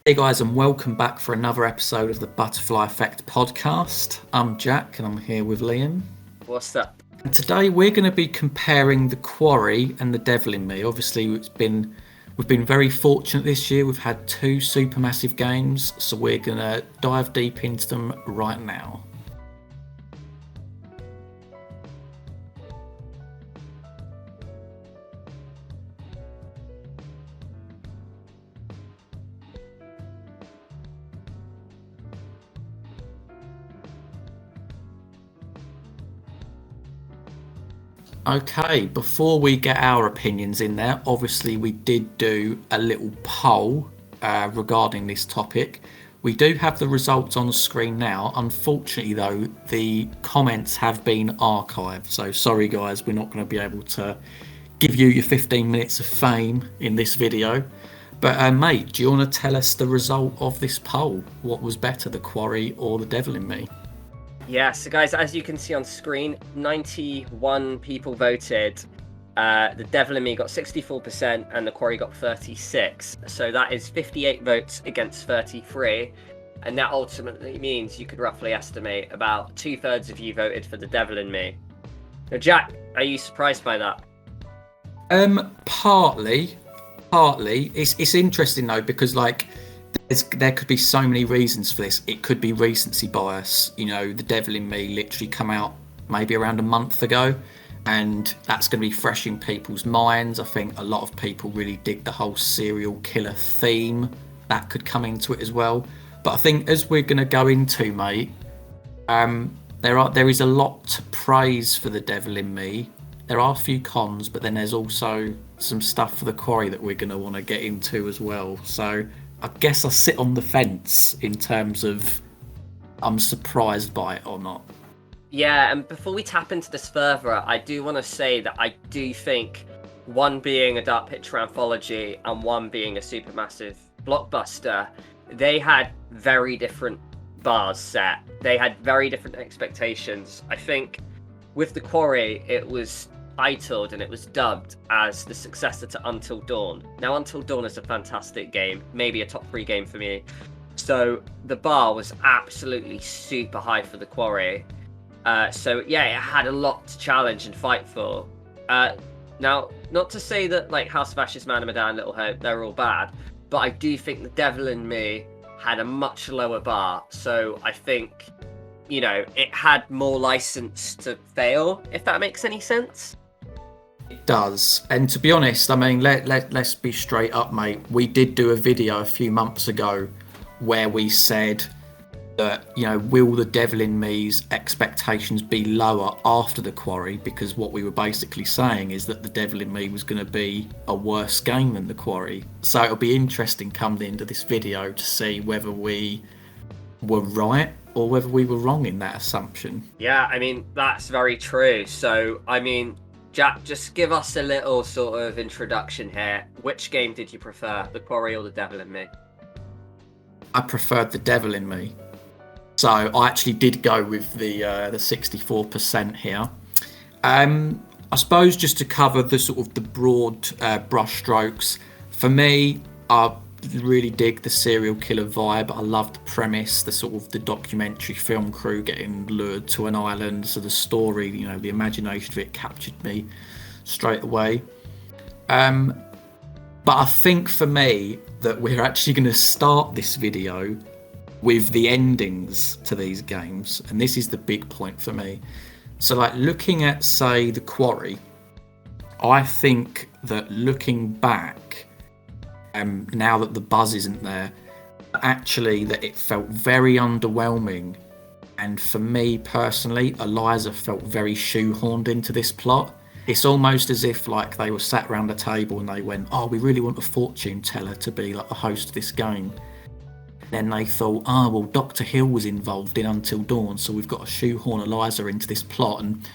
Hey guys, and welcome back for another episode of the Butterfly Effect podcast. I'm Jack, and I'm here with Liam. What's up? And today we're going to be comparing The Quarry and The Devil in Me. Obviously, we've been very fortunate this year. We've had two supermassive games, so we're going to dive deep into them right now. Okay, before we get our opinions in there, obviously we did do a little poll regarding this topic. We do have the results on the screen now. Unfortunately, though, the comments have been archived. So sorry, guys, we're not going to be able to give you your 15 minutes of fame in this video. But mate, do you want to tell us the result of this poll? What was better, The Quarry or The Devil in Me? Yeah, so guys, as you can see on screen, 91 people voted. The Devil in Me got 64% and The Quarry got 36. So that is 58 votes against 33. And that ultimately means you could roughly estimate about 2/3 of you voted for The Devil in Me. Now, Jack, are you surprised by that? Partly. It's interesting though, because there could be so many reasons for this. It could be recency bias. You know, The Devil in Me literally come out maybe around a month ago, and that's going to be fresh in people's minds. I think a lot of people really dig the whole serial killer theme. That could come into it as well. But I think as we're going to go into, mate, there is a lot to praise for The Devil in Me. There are a few cons, but then there's also some stuff for The Quarry that we're going to want to get into as well. So I guess I sit on the fence in terms of I'm surprised by it or not. Yeah, and before we tap into this further, I do want to say that I do think one being a Dark Picture Anthology and one being a supermassive blockbuster, they had very different bars set. They had very different expectations. I think with The Quarry, it was titled and it was dubbed as the successor to Until Dawn. Now, Until Dawn is a fantastic game, maybe a top 3 game for me. So the bar was absolutely super high for The Quarry. So yeah, it had a lot to challenge and fight for. Now, not to say that like House of Ashes, Man of Medan, Little Hope, they're all bad, but I do think The Devil in Me had a much lower bar. So I think, you know, it had more license to fail, if that makes any sense. It does. And to be honest, I mean, let's be straight up, mate. We did do a video a few months ago where we said that, you know, will The Devil in Me's expectations be lower after The Quarry? Because what we were basically saying is that The Devil in Me was going to be a worse game than The Quarry. So it'll be interesting come the end of this video to see whether we were right or whether we were wrong in that assumption. Yeah, I mean, that's very true. So, I mean, Jack, just give us a little sort of introduction here. Which game did you prefer, The Quarry or The Devil in Me? I preferred The Devil in Me. So I actually did go with the 64% here. I suppose just to cover the sort of the broad brushstrokes, for me, I really dig the serial killer vibe. I love the premise, the sort of the documentary film crew getting lured to an island. So the story, you know, the imagination of it captured me straight away. But I think for me that we're actually going to start this video with the endings to these games, and this is the big point for me. So like looking at, say, The Quarry, I think that looking back, now that the buzz isn't there, actually that it felt very underwhelming. And for me personally, Eliza felt very shoehorned into this plot. It's almost as if like they were sat around a table and they went, oh, we really want a fortune teller to be like the host of this game. Then they thought, oh, well, Dr. Hill was involved in Until Dawn, so we've got to shoehorn Eliza into this plot. And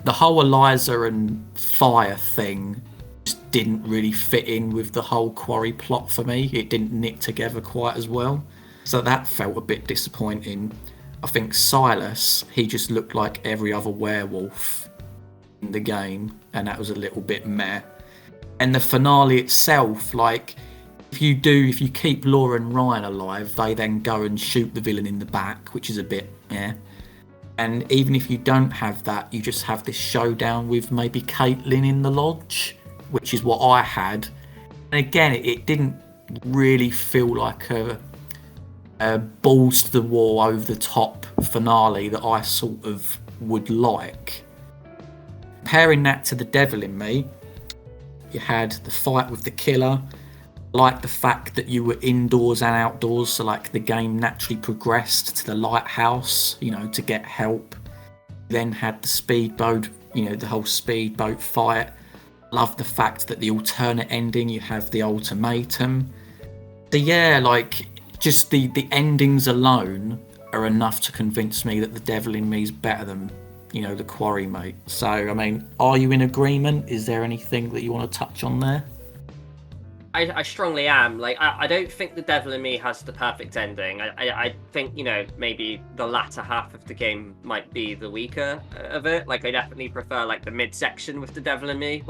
the whole Eliza and fire thing just didn't really fit in with the whole Quarry plot for me. It didn't knit together quite as well. So that felt a bit disappointing. I think Silas, he just looked like every other werewolf in the game, and that was a little bit meh. And the finale itself, like, if you keep Laura and Ryan alive, they then go and shoot the villain in the back, which is a bit, yeah. And even if you don't have that, you just have this showdown with maybe Caitlin in the lodge, which is what I had. And again, it didn't really feel like a balls to the wall, over the top finale that I sort of would like. Comparing that to The Devil in Me, you had the fight with the killer. I like the fact that you were indoors and outdoors, so like the game naturally progressed to the lighthouse, to get help. Then had the speedboat, the whole speedboat fight. Love the fact that the alternate ending, you have the ultimatum. So yeah, like just the endings alone are enough to convince me that The Devil in Me is better than, The Quarry, mate. So, I mean, are you in agreement? Is there anything that you want to touch on there? I strongly am. Like, I don't think The Devil in Me has the perfect ending. I think, maybe the latter half of the game might be the weaker of it. Like, I definitely prefer, like, the midsection with The Devil in Me,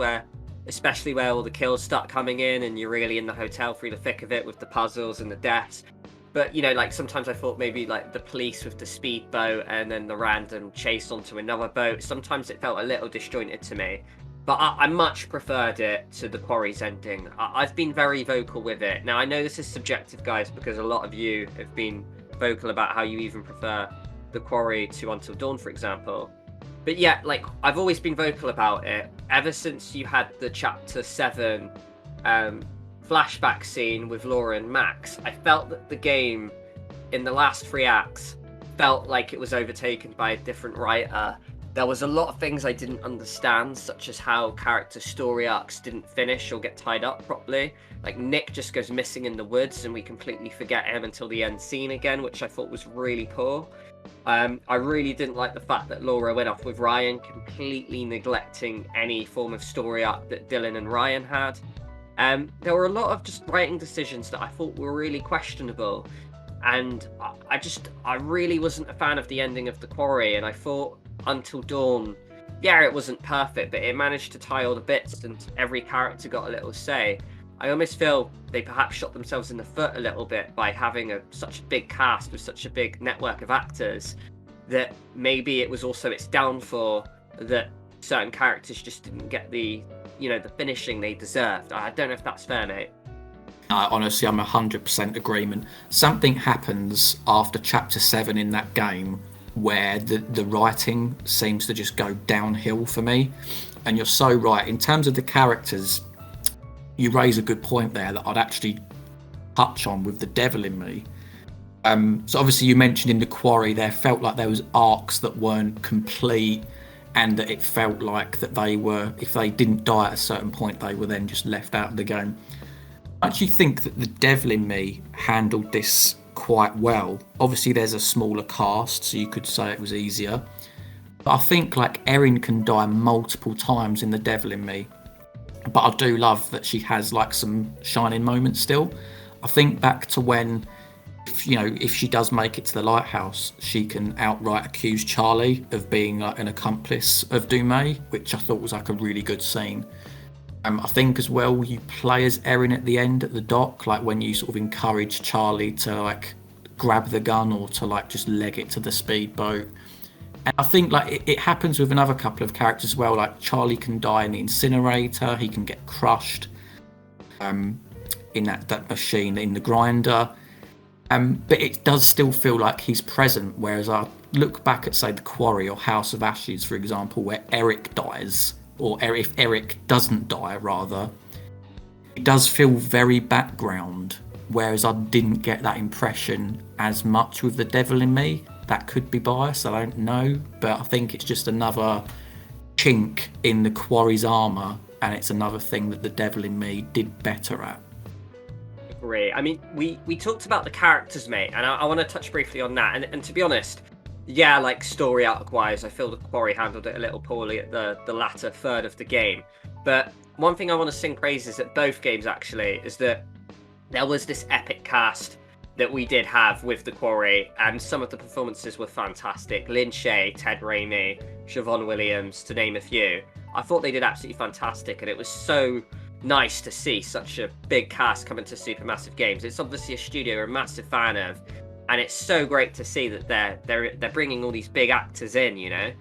especially where all the kills start coming in and you're really in the hotel through the thick of it with the puzzles and the deaths. But, like, sometimes I thought maybe, like, the police with the speedboat and then the random chase onto another boat, sometimes it felt a little disjointed to me. But I much preferred it to The Quarry's ending. I've been very vocal with it. Now, I know this is subjective, guys, because a lot of you have been vocal about how you even prefer The Quarry to Until Dawn, for example. But yeah, like, I've always been vocal about it. Ever since you had the Chapter 7 flashback scene with Laura and Max, I felt that the game, in the last 3 acts, felt like it was overtaken by a different writer. There was a lot of things I didn't understand, such as how character story arcs didn't finish or get tied up properly. Like, Nick just goes missing in the woods and we completely forget him until the end scene again, which I thought was really poor. I really didn't like the fact that Laura went off with Ryan, completely neglecting any form of story arc that Dylan and Ryan had. There were a lot of just writing decisions that I thought were really questionable. And I really wasn't a fan of the ending of The Quarry, and I thought Until Dawn, yeah, it wasn't perfect, but it managed to tie all the bits and every character got a little say. I almost feel they perhaps shot themselves in the foot a little bit by having such a big cast with such a big network of actors, that maybe it was also its downfall that certain characters just didn't get the finishing they deserved. I don't know if that's fair, mate. Honestly, I'm 100% agreement. Something happens after Chapter 7 in that game where the writing seems to just go downhill for me. And you're so right. In terms of the characters, you raise a good point there that I'd actually touch on with The Devil in Me. So obviously you mentioned in The Quarry there felt like there was arcs that weren't complete, and that it felt like that they were, if they didn't die at a certain point, they were then just left out of the game. I actually think that The Devil in Me handled this quite well. Obviously there's a smaller cast, so you could say it was easier. But I think like Erin can die multiple times in The Devil in Me. But I do love that she has like some shining moments still. I think back to when, if she does make it to the lighthouse, she can outright accuse Charlie of being like an accomplice of Dume, which I thought was like a really good scene. I think as well you play as Erin at the end at the dock, like when you sort of encourage Charlie to like grab the gun or to like just leg it to the speedboat. And I think like it happens with another couple of characters as well, like Charlie can die in the incinerator, he can get crushed in that machine, in the grinder. But it does still feel like he's present, whereas I look back at, say, The Quarry or House of Ashes, for example, where Eric dies, or if Eric doesn't die, rather, it does feel very background, whereas I didn't get that impression as much with The Devil in Me. That could be biased, I don't know, but I think it's just another chink in The Quarry's armour, and it's another thing that The Devil in Me did better at. Agree. I mean, we talked about the characters, mate, and I want to touch briefly on that. And to be honest, yeah, like story arc wise, I feel The Quarry handled it a little poorly at the latter third of the game. But one thing I want to sing praises at both games actually is that there was this epic cast that we did have with The Quarry, and some of the performances were fantastic. Lin Shaye, Ted Raimi, Siobhan Williams, to name a few. I thought they did absolutely fantastic, and it was so nice to see such a big cast come into Supermassive Games. It's obviously a studio we're a massive fan of, and it's so great to see that they're bringing all these big actors in, you know.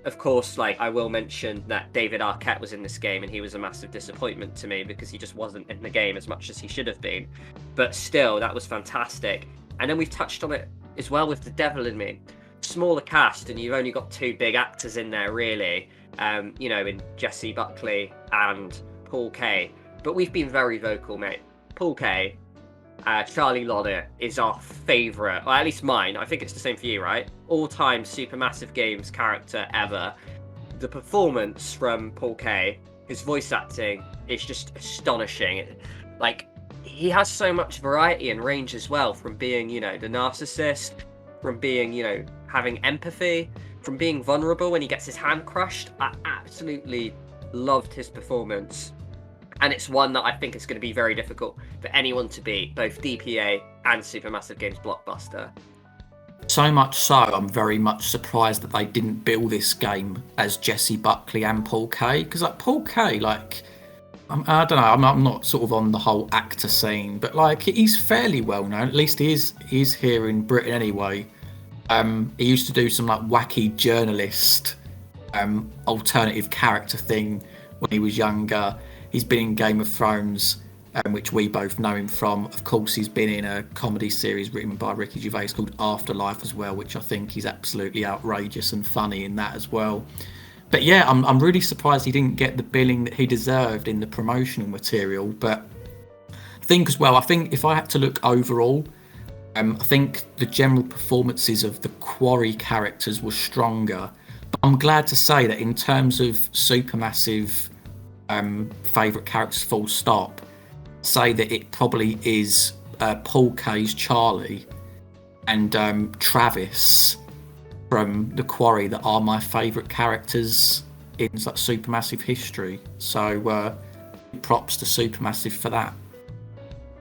Of course, like, I will mention that David Arquette was in this game, and he was a massive disappointment to me because he just wasn't in the game as much as he should have been. But still, that was fantastic. And then we've touched on it as well with The Devil in Me. Smaller cast, and you've only got two big actors in there, really. You know, in Jessie Buckley and Paul Kaye. But we've been very vocal, mate. Paul Kaye, Charlie Lonnet is our favourite, or at least mine. I think it's the same for you, right? All-time Supermassive Games character ever. The performance from Paul Kaye, his voice acting, is just astonishing. Like, he has so much variety and range as well, from being, you know, the narcissist, from being, you know, having empathy, from being vulnerable when he gets his hand crushed. I absolutely loved his performance. And it's one that I think is going to be very difficult for anyone to beat, both DPA and Supermassive Games Blockbuster. So much so, I'm very much surprised that they didn't bill this game as Jessie Buckley and Paul Kaye. Because, like, Paul Kaye, like, I don't know, I'm not sort of on the whole actor scene, but, like, he's fairly well known. At least he is here in Britain anyway. He used to do some, like, wacky journalist alternative character thing when he was younger. He's been in Game of Thrones, which we both know him from. Of course, he's been in a comedy series written by Ricky Gervais called Afterlife as well, which I think he's absolutely outrageous and funny in that as well. But yeah, I'm really surprised he didn't get the billing that he deserved in the promotional material. But I think as well, if I had to look overall, I think the general performances of the Quarry characters were stronger. But I'm glad to say that in terms of Supermassive favourite characters full stop, say that it probably is Paul Kaye's Charlie and Travis from The Quarry that are my favourite characters in like Supermassive history. So props to Supermassive for that.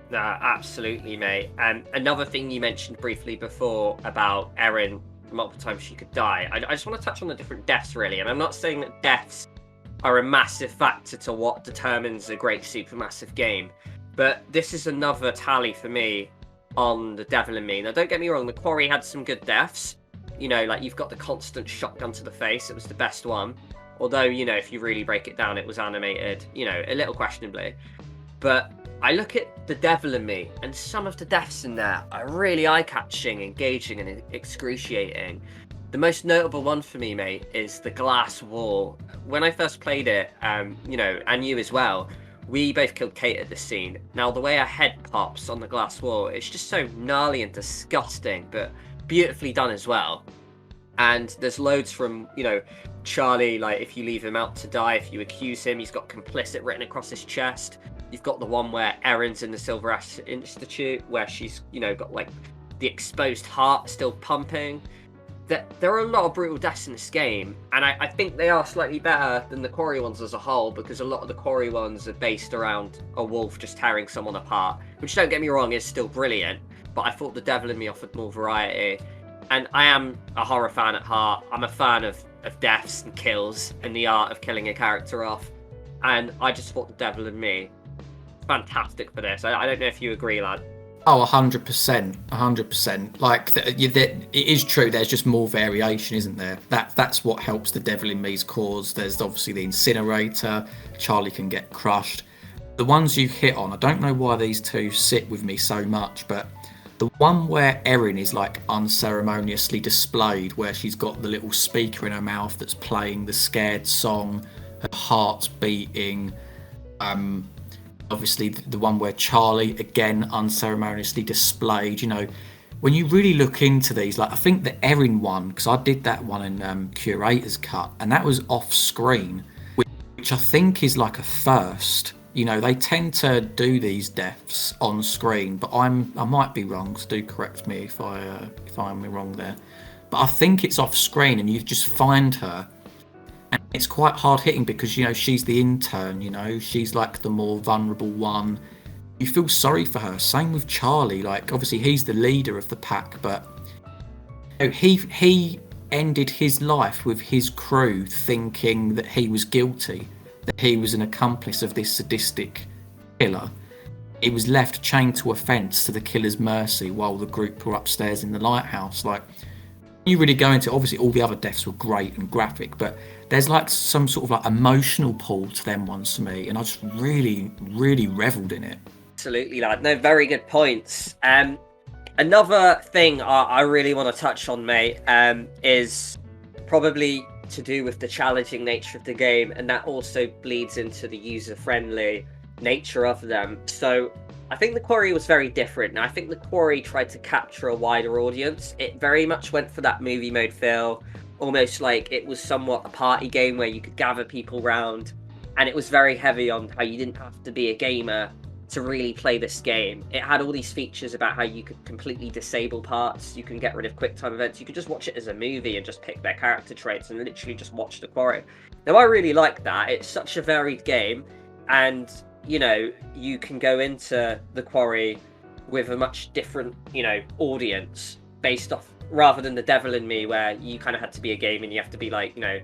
Nah, absolutely, mate. Another thing you mentioned briefly before about Erin, multiple times she could die. I just want to touch on the different deaths, really. And I'm not saying that deaths are a massive factor to what determines a great Supermassive game, but this is another tally for me on The Devil in Me. Now, don't get me wrong, The Quarry had some good deaths. You know, like, you've got the constant shotgun to the face. It was the best one. Although, you know, if you really break it down, it was animated, you know, a little questionably. But I look at The Devil in Me, and some of the deaths in there are really eye-catching, engaging, and excruciating. The most notable one for me, mate, is the glass wall. When I first played it, you know, and you as well, we both killed Kate at this scene. Now, the way her head pops on the glass wall, it's just so gnarly and disgusting, but beautifully done as well. And there's loads from, you know, Charlie, like, if you leave him out to die, if you accuse him, he's got complicit written across his chest. You've got the one where Erin's in the Silver Ash Institute, where she's, you know, got, like, the exposed heart still pumping. There are a lot of brutal deaths in this game, and I think they are slightly better than the Quarry ones as a whole, because a lot of the Quarry ones are based around a wolf just tearing someone apart, which, don't get me wrong, is still brilliant, but I thought The Devil in Me offered more variety. And I am a horror fan at heart. I'm a fan of deaths and kills and the art of killing a character off, and I just thought The Devil in Me fantastic for this. I don't know if you agree, lad. Oh, 100%, 100%. Like, it is true. There's just more variation, isn't there? That's what helps The Devil in Me's cause. There's obviously the incinerator. Charlie can get crushed. The ones you hit on, I don't know why these two sit with me so much, but the one where Erin is, like, unceremoniously displayed, where she's got the little speaker in her mouth that's playing the scared song, her heart's beating. Obviously, the one where Charlie, again, unceremoniously displayed. You know, when you really look into these, like, I think the Erin one, because I did that one in Curator's Cut, and that was off screen, which I think is like a first. You know, they tend to do these deaths on screen, but I might be wrong, so do correct me if I'm wrong there. But I think it's off screen, and you just find her. And it's quite hard hitting because, you know, she's the intern, you know, she's like the more vulnerable one. You feel sorry for her. Same with Charlie. Like, obviously he's the leader of the pack, but you know, he ended his life with his crew thinking that he was guilty. that he was an accomplice of this sadistic killer. He was left chained to a fence to the killer's mercy while the group were upstairs in the lighthouse. Like, you really go into, obviously all the other deaths were great and graphic, but there's like some sort of like emotional pull to them ones for me, and I just really, really revelled in it. Absolutely, lad. No, very good points. Another thing I really want to touch on, mate, is probably to do with the challenging nature of the game, and that also bleeds into the user-friendly nature of them. So I think The Quarry was very different. Now, I think The Quarry tried to capture a wider audience. It very much went for that movie mode feel, almost like it was somewhat a party game where you could gather people round, and it was very heavy on how you didn't have to be a gamer to really play this game. It had all these features about how you could completely disable parts, you can get rid of quick time events, you could just watch it as a movie and just pick their character traits and literally just watch The Quarry. Now, I really like that. It's such a varied game, and you know, you can go into The Quarry with a much different, you know, audience based off, rather than The Devil in Me, where you kind of had to be a game and you have to be like, you know,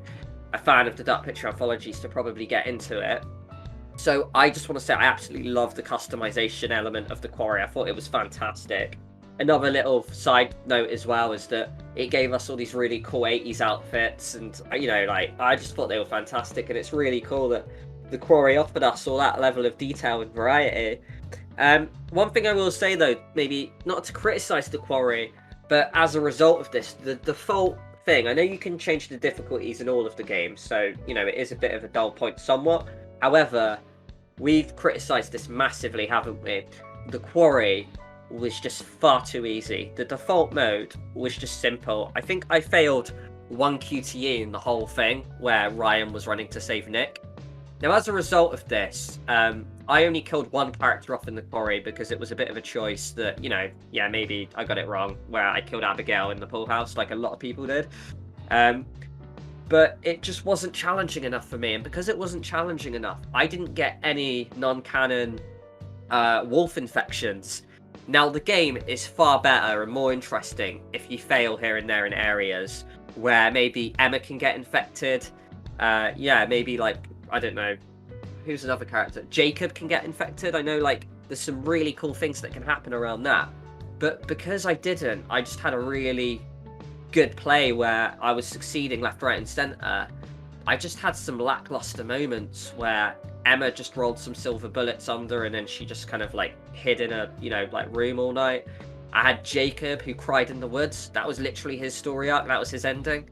a fan of the Dark Picture Anthologies to probably get into it. So I just want to say I absolutely love the customization element of The Quarry. I thought it was fantastic. Another little side note as well is that it gave us all these really cool 80s outfits, and you know, like, I just thought they were fantastic, and it's really cool that The Quarry offered us all that level of detail and variety. One thing I will say though, maybe not to criticize The Quarry, but as a result of this, the default thing, I know you can change the difficulties in all of the games, so you know, it is a bit of a dull point somewhat. However, we've criticised this massively, haven't we? The Quarry was just far too easy. The default mode was just simple. I think I failed one QTE in the whole thing, where Ryan was running to save Nick. Now, as a result of this, I only killed one character off in The Quarry because it was a bit of a choice that, you know, yeah, maybe I got it wrong, where I killed Abigail in the pool house, like a lot of people did. But it just wasn't challenging enough for me, and because it wasn't challenging enough, I didn't get any non-canon wolf infections. Now, the game is far better and more interesting if you fail here and there in areas where maybe Emma can get infected. Maybe, like, I don't know, who's another character? Jacob can get infected. I know, like, there's some really cool things that can happen around that. But because I didn't, I just had a really good play where I was succeeding left, right, and centre. I just had some lackluster moments where Emma just rolled some silver bullets under, and then she just kind of like hid in a, you know, like room all night. I had Jacob who cried in the woods. That was literally his story arc. That was his ending.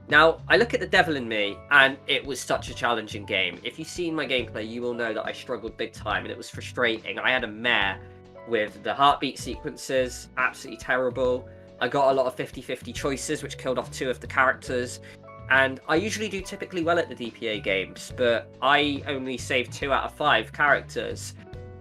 Now, I look at The Devil in Me, and it was such a challenging game. If you've seen my gameplay, you will know that I struggled big time, and it was frustrating. I had a mare with the heartbeat sequences, absolutely terrible. I got a lot of 50-50 choices, which killed off 2 of the characters. And I usually do typically well at the DPA games, but I only saved 2 out of 5 characters.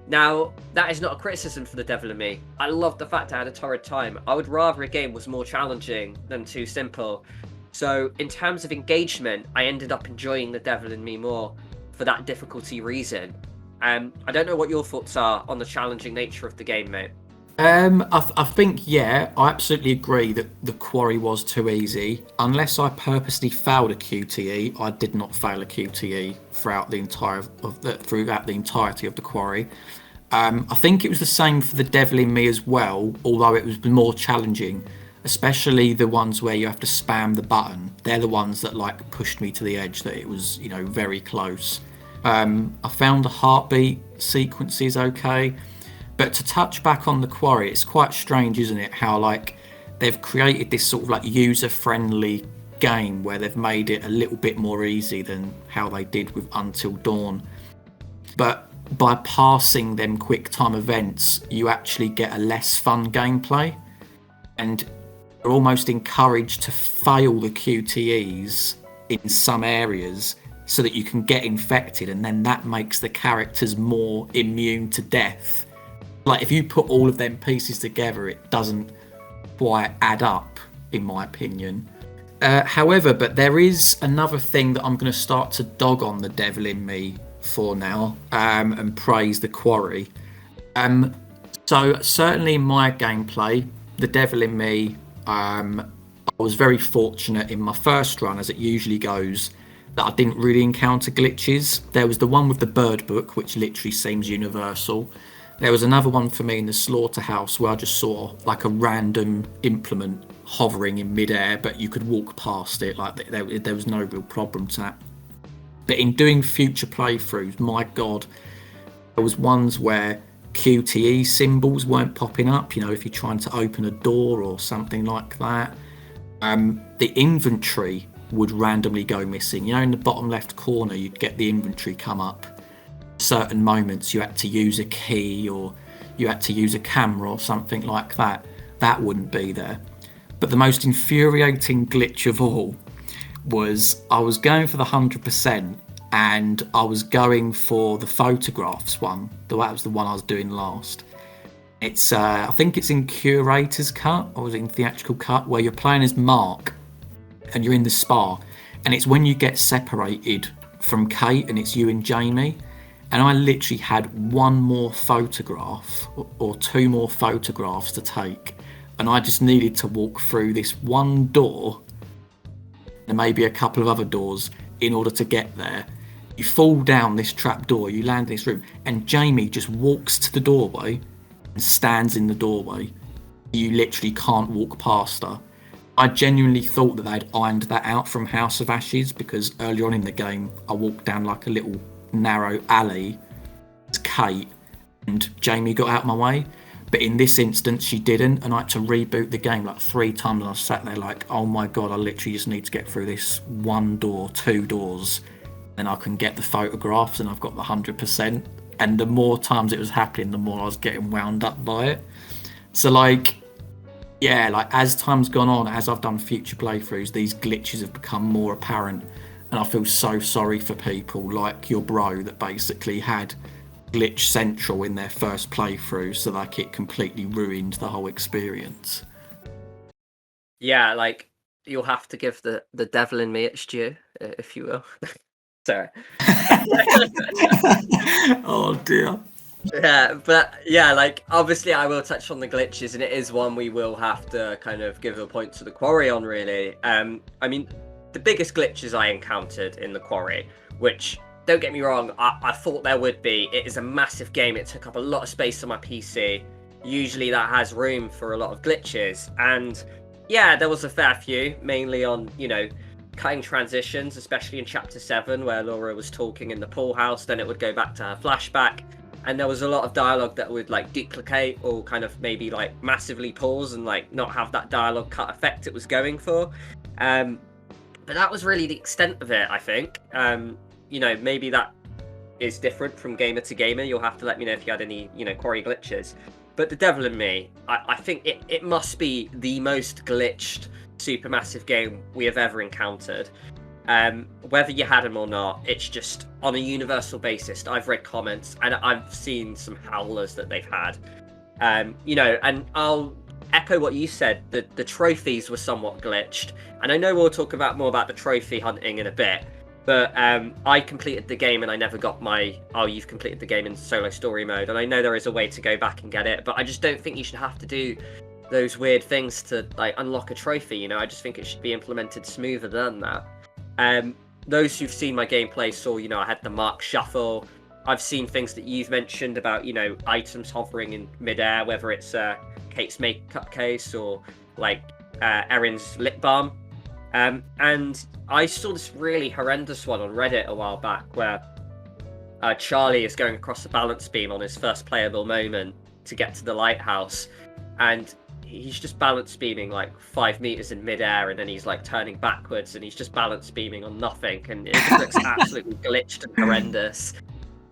Now, that is not a criticism for The Devil in Me. I love the fact I had a torrid time. I would rather a game was more challenging than too simple. So, in terms of engagement, I ended up enjoying The Devil in Me more for that difficulty reason. I don't know what your thoughts are on the challenging nature of the game, mate. I think, yeah, I absolutely agree that The Quarry was too easy. Unless I purposely failed a QTE, I did not fail a QTE throughout the entirety of The Quarry. I think it was the same for The Devil in Me as well, although it was more challenging, especially the ones where you have to spam the button. They're the ones that like pushed me to the edge, that it was, you know, very close. I found the heartbeat sequences okay. But to touch back on The Quarry, it's quite strange, isn't it? How like they've created this sort of like user-friendly game where they've made it a little bit more easy than how they did with Until Dawn. But by passing them quick time events, you actually get a less fun gameplay, and you're almost encouraged to fail the QTEs in some areas so that you can get infected, and then that makes the characters more immune to death. Like, if you put all of them pieces together, it doesn't quite add up, in my opinion. However, but there is another thing that I'm going to start to dog on The Devil in Me for now, and praise The Quarry. So certainly in my gameplay, The Devil in Me, I was very fortunate in my first run, as it usually goes. that I didn't really encounter glitches. There was the one with the bird book, which literally seems universal. There was another one for me in the slaughterhouse where I just saw like a random implement hovering in midair, but you could walk past it. Like there was no real problem to that. But in doing future playthroughs, my God, there was ones where QTE symbols weren't popping up. You know, if you're trying to open a door or something like that. The inventory would randomly go missing. You know, in the bottom left corner, you'd get the inventory come up. Certain moments you had to use a key or you had to use a camera or something like that. That wouldn't be there. But the most infuriating glitch of all was I was going for the 100% and I was going for the photographs one. That was the one I was doing last. It's I think it's in Curator's Cut or was it in Theatrical Cut where you're playing as Mark and you're in the spa and it's when you get separated from Kate and it's you and Jamie, and I literally had one more photograph or two more photographs to take, and I just needed to walk through this one door and maybe a couple of other doors in order to get there. You fall down this trap door, you land in this room, and Jamie just walks to the doorway and stands in the doorway. You literally can't walk past her. I genuinely thought that they'd ironed that out from House of Ashes, because earlier on in the game I walked down like a little narrow alley as Kate and Jamie got out of my way, but in this instance she didn't, and I had to reboot the game like 3 times, and I sat there like, oh my God, I literally just need to get through this one door, 2 doors, and I can get the photographs and I've got the 100%. And the more times it was happening, the more I was getting wound up by it. So like, yeah, like as time's gone on, as I've done future playthroughs, these glitches have become more apparent, and I feel so sorry for people like your bro that basically had glitch central in their first playthrough, so like it completely ruined the whole experience. Yeah, like you'll have to give the devil in me its due, if you will. Sorry. Oh dear. Yeah, but yeah, like obviously I will touch on the glitches, and it is one we will have to kind of give a point to the Quarry on, really. I mean, the biggest glitches I encountered in the Quarry, which, don't get me wrong, I thought there would be. It is a massive game. It took up a lot of space on my PC. Usually that has room for a lot of glitches, and yeah, there was a fair few, mainly on, you know, cutting transitions, especially in chapter 7 where Laura was talking in the pool house, then it would go back to her flashback, and there was a lot of dialogue that would like duplicate or kind of maybe like massively pause and like not have that dialogue cut effect it was going for. But that was really the extent of it, I think. You know, maybe that is different from gamer to gamer. You'll have to let me know if you had any, you know, Quarry glitches. But the devil in me, I think it must be the most glitched Supermassive game we have ever encountered. Whether you had them or not, it's just on a universal basis. I've read comments and I've seen some howlers that they've had. You know, and I'll echo what you said, the trophies were somewhat glitched. And I know we'll talk more about the trophy hunting in a bit. But I completed the game and I never got my, oh, you've completed the game in solo story mode. And I know there is a way to go back and get it, but I just don't think you should have to do those weird things to like unlock a trophy, you know. I just think it should be implemented smoother than that. Those who've seen my gameplay saw, you know, I had the mark shuffle. I've seen things that you've mentioned about, you know, items hovering in midair, whether it's Kate's makeup case or like Erin's lip balm. And I saw this really horrendous one on Reddit a while back where Charlie is going across the balance beam on his first playable moment to get to the lighthouse, and he's just balance beaming like 5 meters in midair, and then he's like turning backwards and he's just balance beaming on nothing, and it just looks absolutely glitched and horrendous.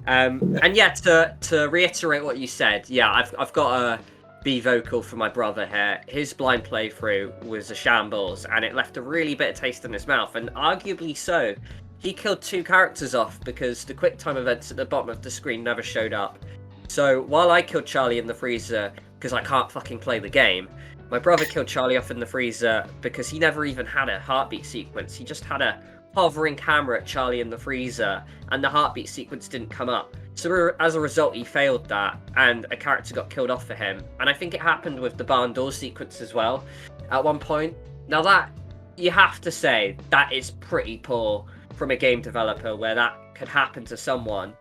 And yeah, to reiterate what you said, yeah, I've got a be vocal for my brother here. His blind playthrough was a shambles, and it left a really bitter taste in his mouth, and arguably so. He killed 2 characters off because the QuickTime events at the bottom of the screen never showed up. So while I killed Charlie in the freezer because I can't fucking play the game, my brother killed Charlie off in the freezer because he never even had a heartbeat sequence. He just had a hovering camera at Charlie in the freezer, and the heartbeat sequence didn't come up. So as a result, he failed that, and a character got killed off for him. And I think it happened with the barn door sequence as well at one point. Now that, you have to say, that is pretty poor. from a game developer where that could happen to someone.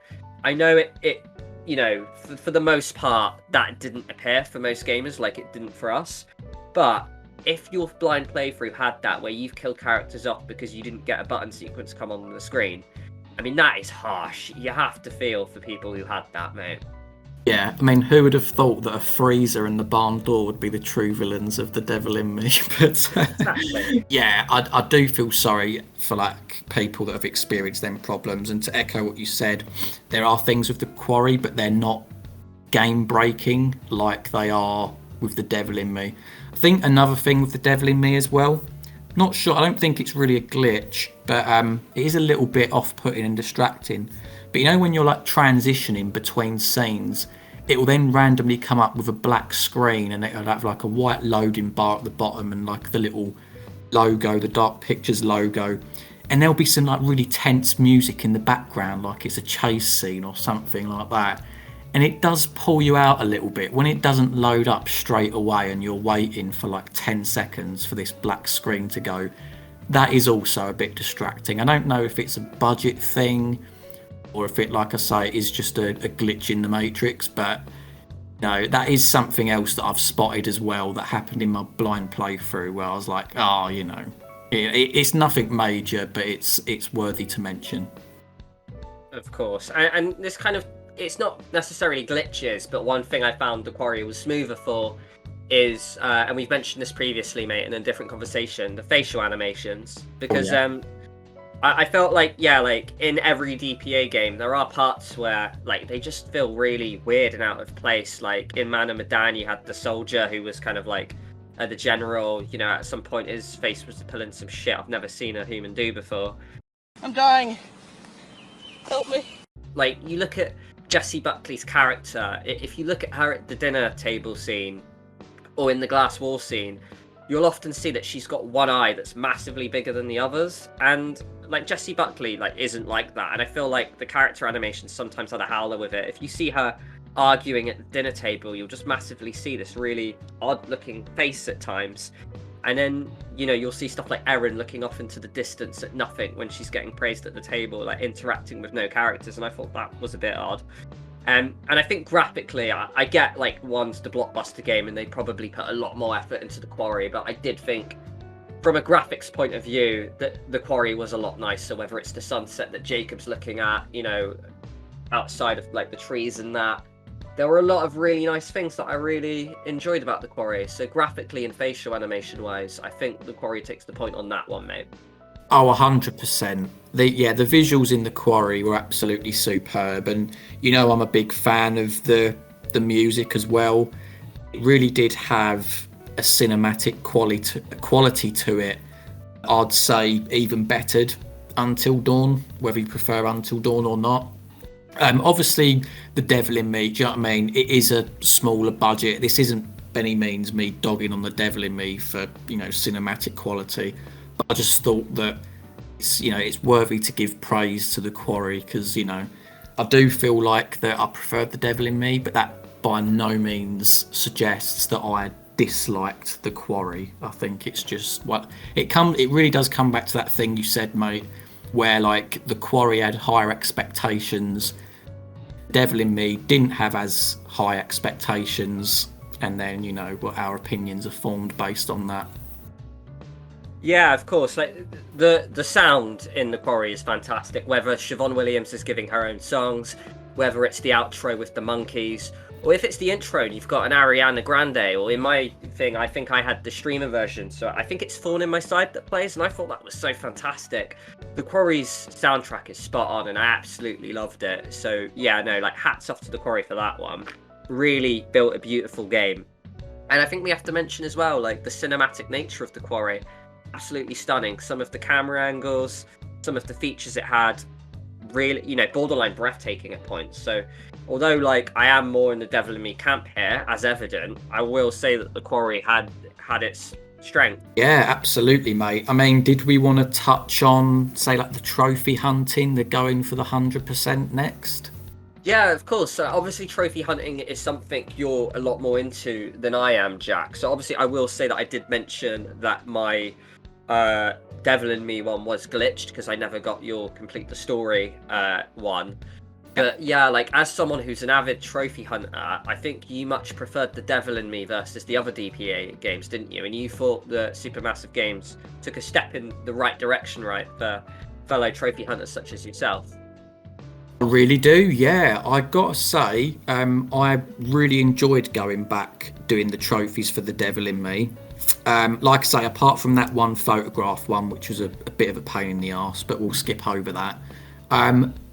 I know it you know, for the most part, that didn't appear for most gamers like it didn't for us. But if your blind playthrough had that, where you've killed characters off because you didn't get a button sequence come on the screen, I mean, that is harsh. You have to feel for people who had that, mate. Yeah, I mean, who would have thought that a freezer and the barn door would be the true villains of The Devil in Me? But Exactly. yeah, I do feel sorry for like people that have experienced them problems. And to echo what you said, there are things with The Quarry, but they're not game breaking like they are with The Devil in Me. I think another thing with The Devil in Me as well, not sure, I don't think it's really a glitch, but it is a little bit off-putting and distracting. But you know, when you're like transitioning between scenes, it will then randomly come up with a black screen, and it'll have like a white loading bar at the bottom and like the little logo, the Dark Pictures logo, and there'll be some like really tense music in the background, like it's a chase scene or something like that. And it does pull you out a little bit when it doesn't load up straight away and you're waiting for like 10 seconds for this black screen to go. That is also a bit distracting. I don't know if it's a budget thing or if it, like I say, is just a glitch in the matrix, but no, that is something else that I've spotted as well that happened in my blind playthrough, where I was like, oh, you know, it's nothing major, but it's worthy to mention. Of course, and this kind of, it's not necessarily glitches, but one thing I found The Quarry was smoother for is, and we've mentioned this previously, mate, in a different conversation, the facial animations, because I felt like, yeah, like in every DPA game, there are parts where like they just feel really weird and out of place. Like in Man of Medan, you had the soldier who was kind of like the general, you know, at some point his face was pulling some shit I've never seen a human do before. I'm dying. Help me. Like, you look at Jessie Buckley's character, if you look at her at the dinner table scene or in the glass wall scene, you'll often see that she's got one eye that's massively bigger than the others, and like Jessie Buckley like isn't like that, and I feel like the character animations sometimes had a howler with it. If you see her arguing at the dinner table, you'll just massively see this really odd looking face at times, and then, you know, you'll see stuff like Erin looking off into the distance at nothing when she's getting praised at the table, like interacting with no characters, and I thought that was a bit odd. And I think graphically, I get like one's the Blockbuster game and they probably put a lot more effort into The Quarry, but I did think from a graphics point of view that The Quarry was a lot nicer, whether it's the sunset that Jacob's looking at, you know, outside of like the trees and that. There were a lot of really nice things that I really enjoyed about The Quarry. So graphically and facial animation wise, I think The Quarry takes the point on that one, mate. Oh, 100%. The visuals in The Quarry were absolutely superb, and you know I'm a big fan of the music as well. It really did have a cinematic quality to it. I'd say even bettered Until Dawn, whether you prefer Until Dawn or not. Obviously, The Devil in Me, do you know what I mean? It is a smaller budget. This isn't by any means me dogging on The Devil in Me for, you know, cinematic quality. But I just thought that it's, you know, it's worthy to give praise to The Quarry, because, you know, I do feel like that I preferred The Devil in Me, but that by no means suggests that I disliked The Quarry. I think it's just what it really does come back to that thing you said, mate, where like The Quarry had higher expectations, Devil in Me didn't have as high expectations, and then, you know, what our opinions are formed based on that. Yeah, of course. Like the sound in The Quarry is fantastic. Whether Siobhan Williams is giving her own songs, whether it's the outro with the monkeys, or if it's the intro and you've got an Ariana Grande, or in my thing, I think I had the streamer version, so I think it's Thorn in My Side that plays, and I thought that was so fantastic. The Quarry's soundtrack is spot on, and I absolutely loved it. So yeah, no, like hats off to The Quarry for that one. Really built a beautiful game. And I think we have to mention as well, like the cinematic nature of The Quarry. Absolutely stunning. Some of the camera angles, some of the features it had, really, you know, borderline breathtaking at points. So although like I am more in the Devil in Me camp here, as evident, I will say that The Quarry had its strength. Yeah, absolutely, mate. I mean, did we want to touch on, say, like the trophy hunting, the going for the 100% next? Yeah, of course. So obviously trophy hunting is something you're a lot more into than I am, Jack. So obviously I will say that I did mention that my Devil in Me one was glitched because I never got your complete the story one. But yeah, like as someone who's an avid trophy hunter, I think you much preferred the Devil in Me versus the other DPA games, didn't you? And you thought that Supermassive Games took a step in the right direction, right, for fellow trophy hunters such as yourself. I really do, yeah. I gotta say, I really enjoyed going back doing the trophies for the Devil in Me. Like I say, apart from that one photograph one, which was a bit of a pain in the arse, but we'll skip over that.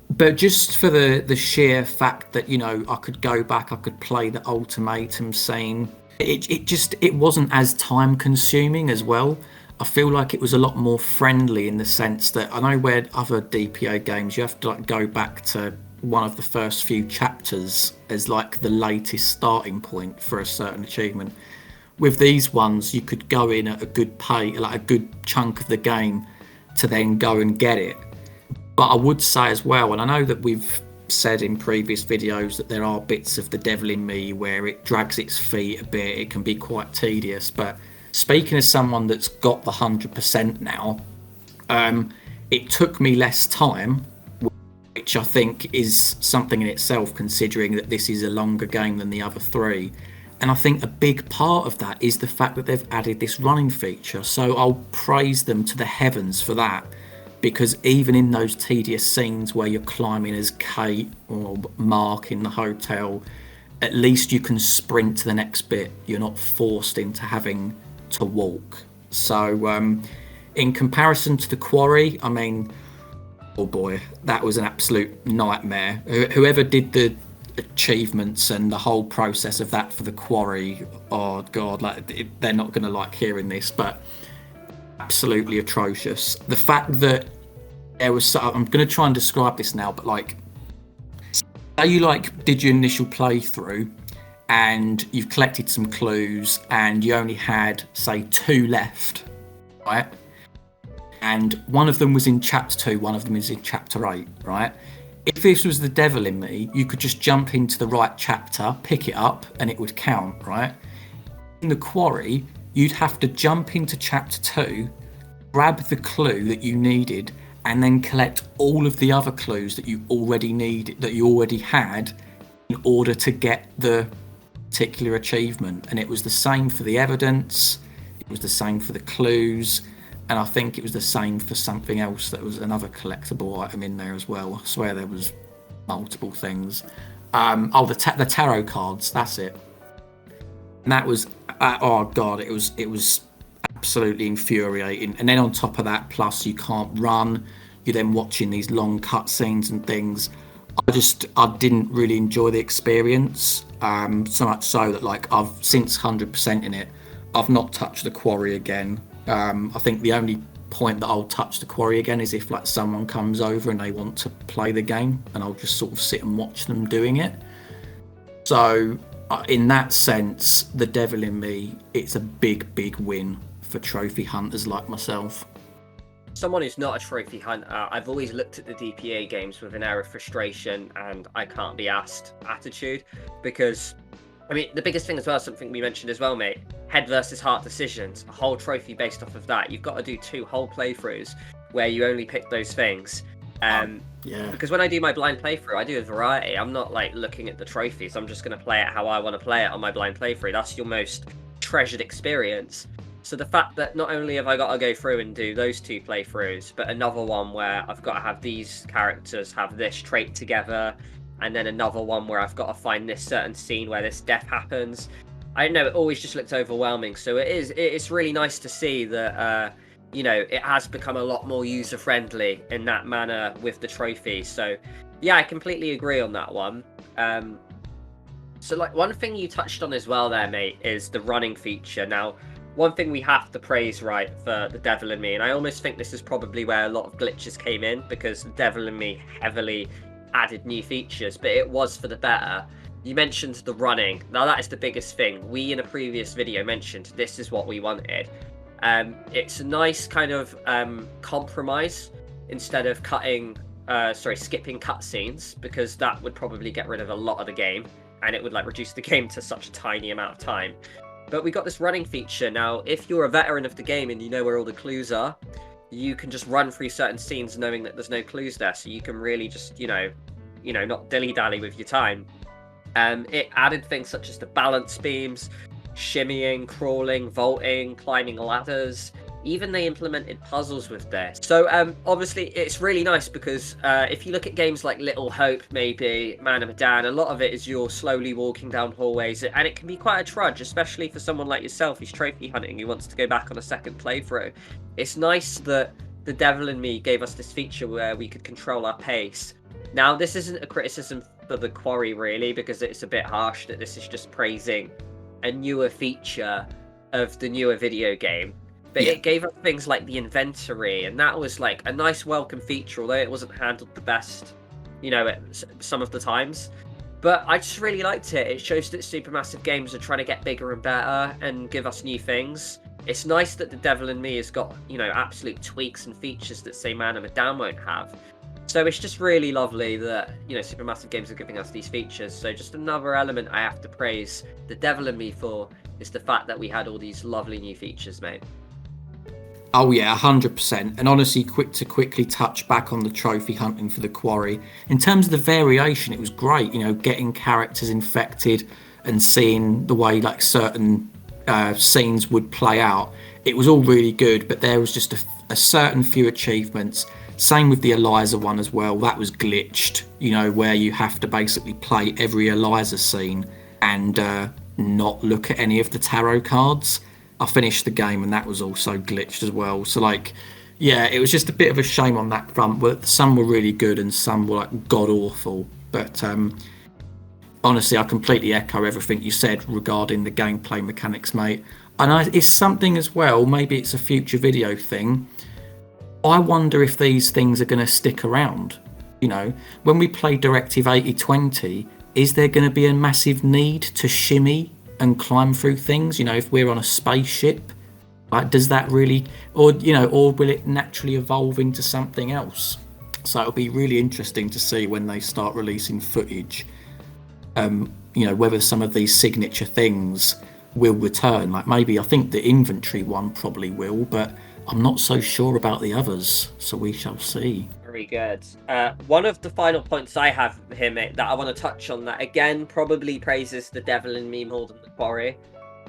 But just for the sheer fact that, you know, I could go back, I could play the ultimatum scene. It wasn't as time consuming as well. I feel like it was a lot more friendly in the sense that I know where other DPA games you have to like go back to one of the first few chapters as like the latest starting point for a certain achievement. With these ones, you could go in at a good pay, like a good chunk of the game, to then go and get it. But I would say as well, and I know that we've said in previous videos that there are bits of the Devil in Me where it drags its feet a bit, it can be quite tedious, but speaking as someone that's got the 100% now, it took me less time, which I think is something in itself considering that this is a longer game than the other three. And I think a big part of that is the fact that they've added this running feature. So I'll praise them to the heavens for that. Because even in those tedious scenes where you're climbing as Kate or Mark in the hotel, at least you can sprint to the next bit. You're not forced into having to walk. So in comparison to The Quarry, I mean, oh boy, that was an absolute nightmare. Whoever did the achievements and the whole process of that for The Quarry, oh god, like they're not going to like hearing this, but absolutely atrocious. The fact that there was, I'm going to try and describe this now, but like, say you like did your initial playthrough and you've collected some clues and you only had say 2 left, right? And one of them was in chapter 2, one of them is in chapter 8, right? If this was the Devil in Me, you could just jump into the right chapter, pick it up, and it would count, right? In The Quarry, you'd have to jump into chapter 2, grab the clue that you needed, and then collect all of the other clues that you already had in order to get the particular achievement. And it was the same for the evidence, it was the same for the clues, and I think it was the same for something else that was another collectible item in there as well. I swear there was multiple things. The tarot cards, that's it. And that was, oh god, it was absolutely infuriating. And then on top of that, plus you can't run, you're then watching these long cutscenes and things. I didn't really enjoy the experience, so much so that like I've since 100% in it, I've not touched The Quarry again. I think the only point that I'll touch The Quarry again is if like someone comes over and they want to play the game, and I'll just sort of sit and watch them doing it. So in that sense, the Devil in Me, it's a big win for trophy hunters like myself. Someone who's not a trophy hunter, I've always looked at the DPA games with an air of frustration and I can't be asked attitude, because I mean the biggest thing as well, something we mentioned as well, mate, head versus heart decisions, a whole trophy based off of that. You've got to do 2 whole playthroughs where you only pick those things. Yeah. Because when I do my blind playthrough, I do a variety. I'm not like looking at the trophies. I'm just going to play it how I want to play it on my blind playthrough. That's your most treasured experience. So the fact that not only have I got to go through and do those 2 playthroughs, but another one where I've got to have these characters have this trait together, and then another one where I've got to find this certain scene where this death happens. I don't know, it always just looked overwhelming. So it's really nice to see that, you know, it has become a lot more user-friendly in that manner with the trophies. So yeah, I completely agree on that one. So like one thing you touched on as well there, mate, is the running feature. Now, one thing we have to praise, right, for the Devil in Me, and I almost think this is probably where a lot of glitches came in, because the Devil in Me heavily added new features, but it was for the better. You mentioned the running. Now that is the biggest thing. We in a previous video mentioned this is what we wanted. It's a nice kind of compromise instead of skipping cutscenes, because that would probably get rid of a lot of the game and it would like reduce the game to such a tiny amount of time. But we got this running feature. Now, if you're a veteran of the game and you know where all the clues are, you can just run through certain scenes knowing that there's no clues there, so you can really just, not dilly-dally with your time. It added things such as the balance beams, shimmying, crawling, vaulting, climbing ladders. Even they implemented puzzles with this. So obviously it's really nice because if you look at games like Little Hope, maybe Man of Medan, a lot of it is you're slowly walking down hallways, and it can be quite a trudge, especially for someone like yourself who's trophy hunting, who wants to go back on a second playthrough. It's nice that The Devil in Me gave us this feature where we could control our pace. Now, this isn't a criticism for The Quarry, really, because it's a bit harsh that this is just praising a newer feature of the newer video game. But it gave us things like the inventory, and that was like a nice welcome feature, although it wasn't handled the best, at some of the times. But I just really liked it. It shows that Supermassive Games are trying to get bigger and better and give us new things. It's nice that The Devil in Me has got, absolute tweaks and features that, say, Man of Medan won't have. So it's just really lovely that, Supermassive Games are giving us these features. So just another element I have to praise The Devil in Me for is the fact that we had all these lovely new features, mate. Oh yeah, 100%. And honestly, quickly touch back on the trophy hunting for The Quarry. In terms of the variation, it was great. Getting characters infected and seeing the way like certain scenes would play out. It was all really good, but there was just a certain few achievements. Same with the Eliza one as well. That was glitched. Where you have to basically play every Eliza scene and not look at any of the tarot cards. I finished the game and that was also glitched as well. So it was just a bit of a shame on that front. Some were really good and some were like god awful. But honestly, I completely echo everything you said regarding the gameplay mechanics, mate. And it's something as well, maybe it's a future video thing. I wonder if these things are going to stick around. When we play Directive 8020, is there going to be a massive need to shimmy and climb through things? If we're on a spaceship, does that really, or will it naturally evolve into something else? So it'll be really interesting to see when they start releasing footage, whether some of these signature things will return. Maybe I think the inventory one probably will, but I'm not so sure about the others, so we shall see. Very good. One of the final points I have here, mate, that I want to touch on, that again probably praises The Devil in Me more than The Quarry.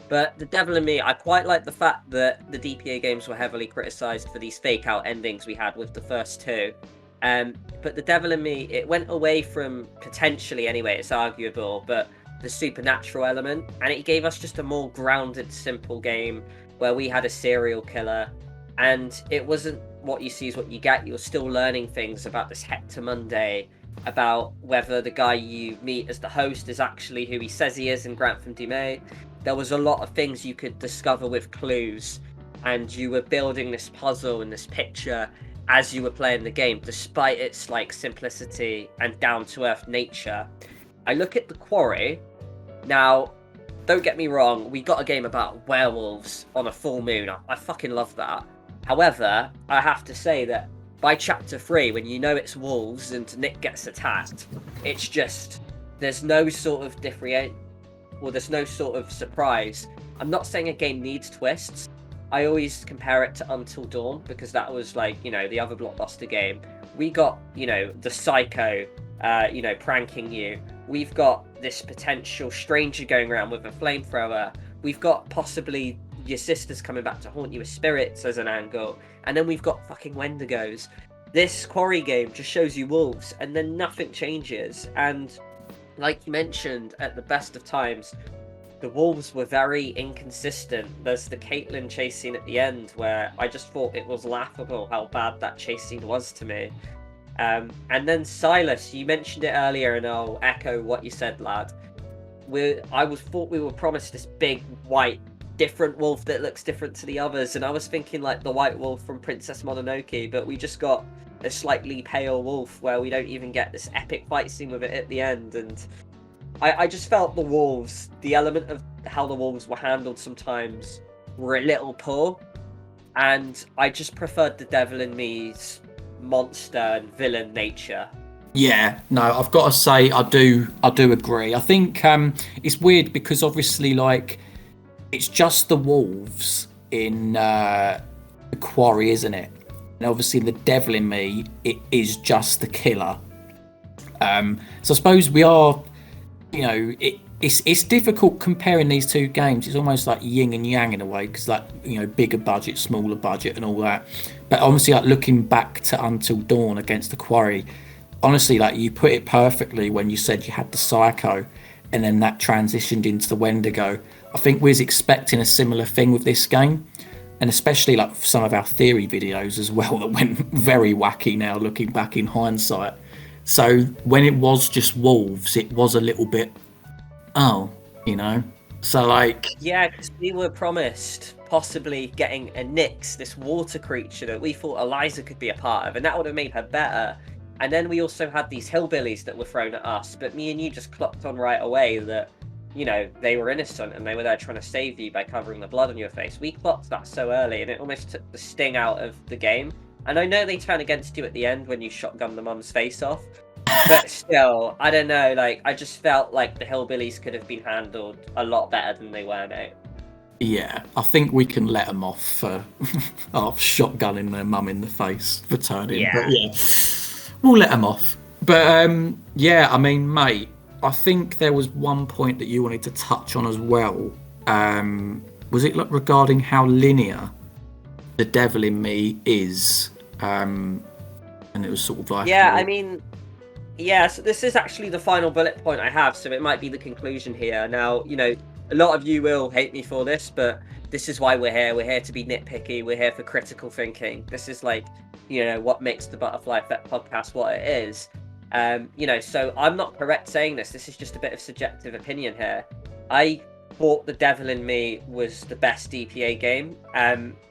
But The Devil in Me, I quite like the fact that the DPA games were heavily criticised for these fake out endings we had with the first two. But The Devil in Me, it went away from, potentially anyway, it's arguable, but the supernatural element, and it gave us just a more grounded, simple game where we had a serial killer, and it wasn't what you see is what you get. You're still learning things about this Hector Monday, about whether the guy you meet as the host is actually who he says he is in Grantham Dumais. There was a lot of things you could discover with clues, and you were building this puzzle and this picture as you were playing the game, despite its simplicity and down-to-earth nature. I look at The Quarry. Now, don't get me wrong, we got a game about werewolves on a full moon. I fucking love that. However, I have to say that by chapter 3, when it's wolves and Nick gets attacked, it's just, there's no sort of there's no sort of surprise. I'm not saying a game needs twists. I always compare it to Until Dawn, because that was the other Blockbuster game. We got, the psycho, pranking you. We've got this potential stranger going around with a flamethrower. We've got possibly your sister's coming back to haunt you with spirits as an angle, and then we've got fucking Wendigos. This Quarry game just shows you wolves, and then nothing changes. And like you mentioned, at the best of times, the wolves were very inconsistent. There's the Caitlyn chase scene at the end where I just thought it was laughable how bad that chase scene was to me. And then Silas, you mentioned it earlier, and I'll echo what you said, lad. Thought we were promised this big white different wolf that looks different to the others, and I was thinking the white wolf from Princess Mononoke, but we just got a slightly pale wolf where we don't even get this epic fight scene with it at the end. And I just felt the wolves, the element of how the wolves were handled sometimes, were a little poor, and I just preferred The Devil in Me's monster and villain nature. Yeah, no, I've got to say I do agree. I think it's weird because obviously it's just the wolves in The Quarry, isn't it? And obviously the devil in me, it is just the killer. So I suppose we are, it's difficult comparing these two games. It's almost like yin and yang in a way, because bigger budget, smaller budget, and all that. But honestly, looking back to Until Dawn against the Quarry, honestly, you put it perfectly when you said you had the Psycho, and then that transitioned into the Wendigo. I think we was expecting a similar thing with this game, and especially some of our theory videos as well that went very wacky now looking back in hindsight. So when it was just wolves, it was a little bit, so yeah, because we were promised possibly getting a Nyx, this water creature that we thought Eliza could be a part of, and that would have made her better. And then we also had these hillbillies that were thrown at us, but me and you just clocked on right away that, they were innocent and they were there trying to save you by covering the blood on your face. We clocked that so early, and it almost took the sting out of the game. And I know they turn against you at the end when you shotgun the mum's face off, but still, I don't know, I just felt like the hillbillies could have been handled a lot better than they were, mate. Yeah, I think we can let them off for shotgunning their mum in the face for turning. Yeah. But yeah, we'll let them off. But mate, I think there was one point that you wanted to touch on as well. Was it regarding how linear the devil in me is? And it was sort of like... Yeah, so this is actually the final bullet point I have, so it might be the conclusion here. Now, a lot of you will hate me for this, but this is why we're here. We're here to be nitpicky. We're here for critical thinking. This is what makes the Butterfly Effect podcast what it is. So I'm not correct saying this. This is just a bit of subjective opinion here. I thought The Devil in Me was the best DPA game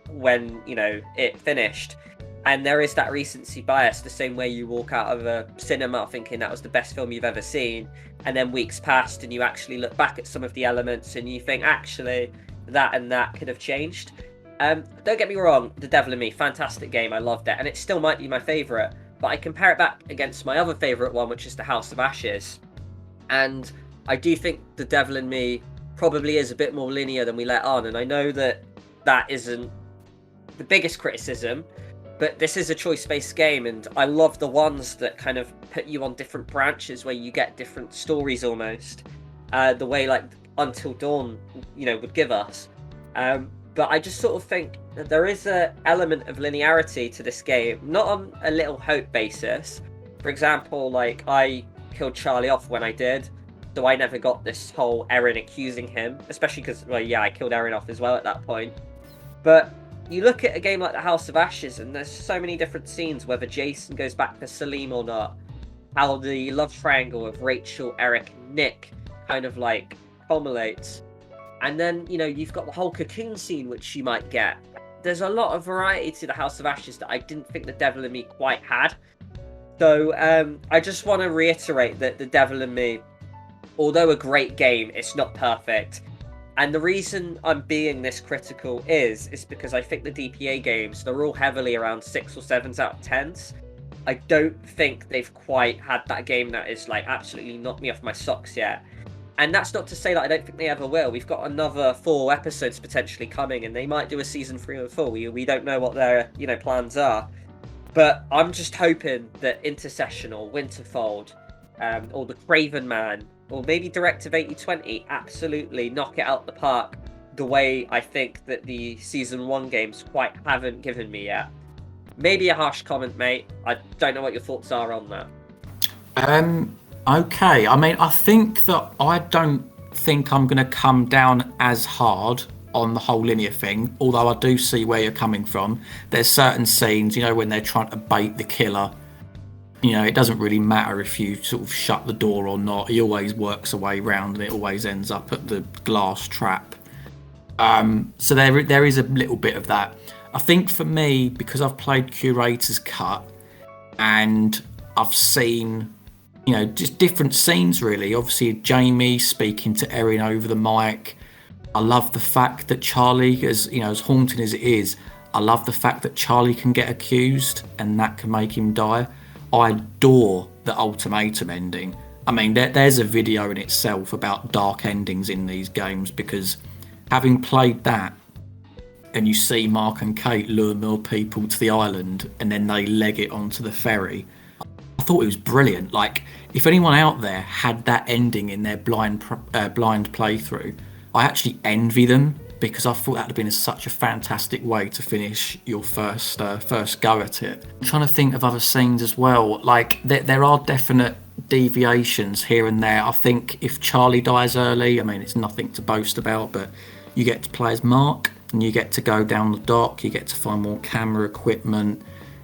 when, it finished. And there is that recency bias, the same way you walk out of a cinema thinking that was the best film you've ever seen, and then weeks passed and you actually look back at some of the elements and you think, actually, that and that could have changed. Don't get me wrong, The Devil in Me, fantastic game, I loved it, and it still might be my favourite, but I compare it back against my other favourite one, which is The House of Ashes. And I do think The Devil in Me probably is a bit more linear than we let on, and I know that isn't the biggest criticism, but this is a choice-based game, and I love the ones that kind of put you on different branches where you get different stories almost. The way Until Dawn, would give us. But I just sort of think that there is an element of linearity to this game, not on a Little Hope basis. For example, I killed Charlie off when I did, so I never got this whole Erin accusing him, especially because, I killed Erin off as well at that point. But you look at a game like The House of Ashes, and there's so many different scenes, whether Jason goes back to Salim or not, how the love triangle of Rachel, Eric, and Nick kind of culminates. And then, you've got the whole cocoon scene, which you might get. There's a lot of variety to The House of Ashes that I didn't think The Devil in Me quite had. So I just want to reiterate that The Devil in Me, although a great game, it's not perfect. And the reason I'm being this critical is because I think the DPA games, they're all heavily around 6 or 7s out of 10s. I don't think they've quite had that game that is absolutely knocked me off my socks yet. And that's not to say that I don't think they ever will. We've got another 4 episodes potentially coming, and they might do a season 3 or 4. We don't know what their plans are. But I'm just hoping that Intercession or Winterfold or the Craven Man, or maybe Directive 8020 absolutely knock it out the park the way I think that the Season 1 games quite haven't given me yet. Maybe a harsh comment, mate. I don't know what your thoughts are on that. Okay. I think that I don't think I'm going to come down as hard on the whole linear thing, although I do see where you're coming from. There's certain scenes, when they're trying to bait the killer, it doesn't really matter if you sort of shut the door or not. He always works a way round, and it always ends up at the glass trap. So there is a little bit of that. I think for me, because I've played Curator's Cut, and I've seen, just different scenes really. Obviously, Jamie speaking to Erin over the mic. I love the fact that Charlie, as haunting as it is, I love the fact that Charlie can get accused and that can make him die. I adore the ultimatum ending. There's a video in itself about dark endings in these games, because having played that, and you see Mark and Kate lure more people to the island, and then they leg it onto the ferry. I thought it was brilliant. Like, if anyone out there had that ending in their blind playthrough, I actually envy them, because I thought that would have been such a fantastic way to finish your first go at it. I'm trying to think of other scenes as well. Like, there are definite deviations here and there. I think if Charlie dies early, I mean, it's nothing to boast about, but you get to play as Mark, and you get to go down the dock, you get to find more camera equipment,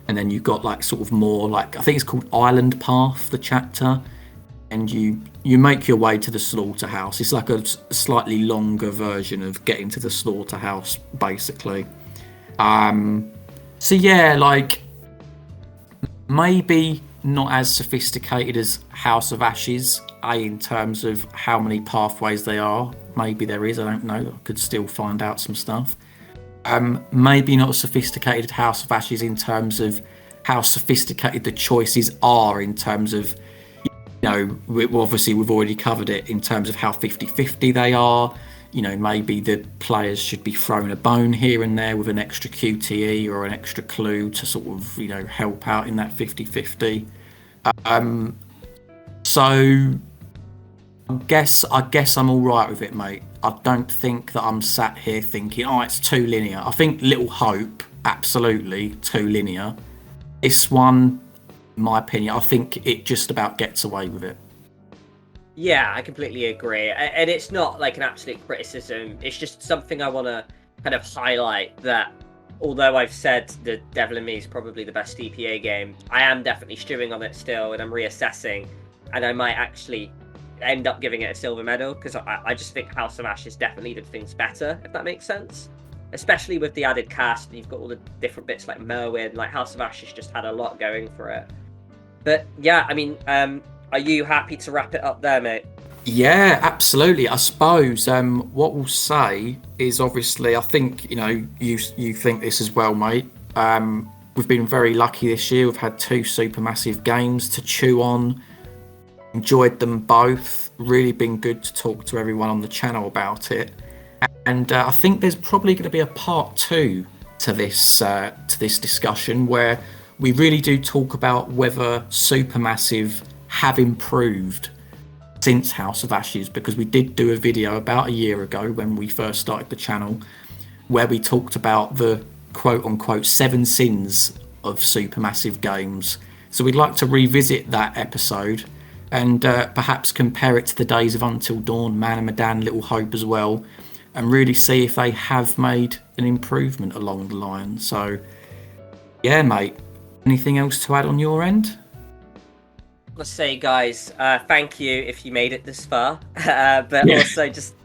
and then you've got like sort of more, like, I think it's called Island Path, the chapter, and you make your way to the slaughterhouse. It's like a slightly longer version of getting to the slaughterhouse, basically. So yeah, like, maybe not as sophisticated as House of Ashes, in terms of how many pathways there are. Maybe there is, I don't know. I could still find out some stuff. Maybe not as sophisticated as House of Ashes in terms of how sophisticated the choices are, in terms of, you know, obviously we've already covered it in terms of how 50-50 they are. You know, maybe the players should be thrown a bone here and there with an extra QTE or an extra clue to sort of, you know, help out in that 50-50. So I guess I'm all right with it, mate. I don't think that I'm sat here thinking, oh, it's too linear. I think Little Hope, absolutely too linear. This one, in my opinion, I think it just about gets away with it. Yeah, I completely agree. And it's not like an absolute criticism. It's just something I want to kind of highlight, that although I've said The Devil in Me is probably the best DPA game, I am definitely stewing on it still, and I'm reassessing. And I might actually end up giving it a silver medal, because I just think House of Ashes definitely did things better, if that makes sense. Especially with the added cast, and you've got all the different bits like Merwin. Like, House of Ashes just had a lot going for it. But yeah, I mean, are you happy to wrap it up there, mate? Yeah, absolutely. I suppose what we'll say is, obviously, I think, you know, you think this as well, mate. We've been very lucky this year. We've had 2 Supermassive Games to chew on. Enjoyed them both. Really been good to talk to everyone on the channel about it. And I think there's probably going to be a part 2 to this discussion, where we really do talk about whether Supermassive have improved since House of Ashes, because we did do a video about a year ago when we first started the channel, where we talked about the quote-unquote 7 sins of Supermassive Games. So we'd like to revisit that episode and perhaps compare it to the days of Until Dawn, Man and Medan, Little Hope as well, and really see if they have made an improvement along the line. So yeah, mate, anything else to add on your end? Let's say, guys, thank you if you made it this far, but also just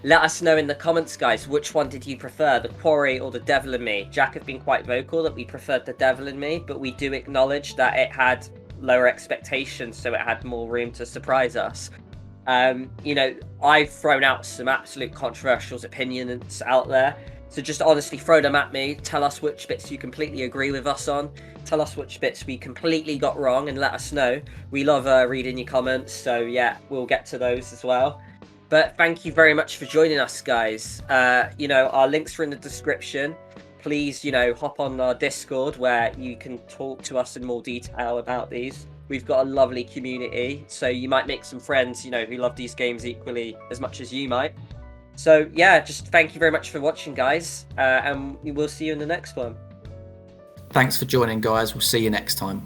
let us know in the comments, guys, which one did you prefer, The Quarry or The Devil in Me? Jack have been quite vocal that we preferred The Devil in Me, but we do acknowledge that it had lower expectations, so it had more room to surprise us. You know, I've thrown out some absolute controversial opinions out there, so just honestly throw them at me. Tell us which bits you completely agree with us on. Tell us which bits we completely got wrong, and let us know. We love reading your comments, so yeah, we'll get to those as well. But thank you very much for joining us, guys. You know, our links are in the description. Please, you know, hop on our Discord, where you can talk to us in more detail about these. We've got a lovely community, so you might make some friends, you know, who love these games equally as much as you might. So yeah, just thank you very much for watching, guys, and we will see you in the next one. Thanks for joining, guys. We'll see you next time.